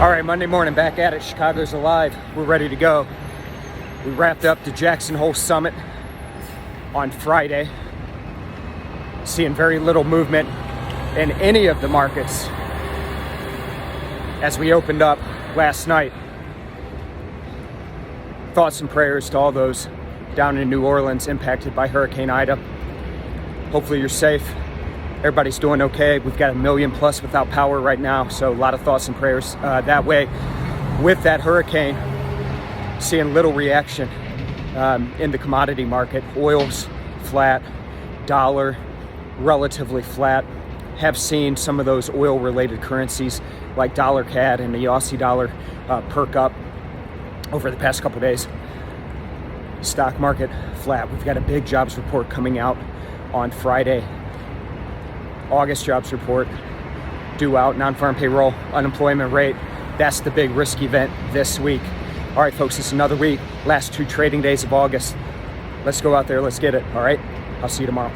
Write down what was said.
All right, Monday morning, back at it. Chicago's alive. We're ready to go. We wrapped up the Jackson Hole Summit on Friday. Seeing very little movement in any of the markets as we opened up last night. Thoughts and prayers to all those down in New Orleans impacted by Hurricane Ida. Hopefully you're safe. Everybody's doing okay. We've got 1 million plus without power right now, so a lot of thoughts and prayers that way. With that hurricane, seeing little reaction in the commodity market. Oil's flat, dollar relatively flat. Have seen some of those oil-related currencies like dollar CAD and the Aussie dollar perk up over the past couple days. Stock market flat. We've got a big jobs report coming out on Friday. August jobs report due out, non-farm payroll, unemployment rate. That's the big risk event this week. All right, folks, it's another week. Last 2 trading days of August. Let's go out there, let's get it, all right? I'll see you tomorrow.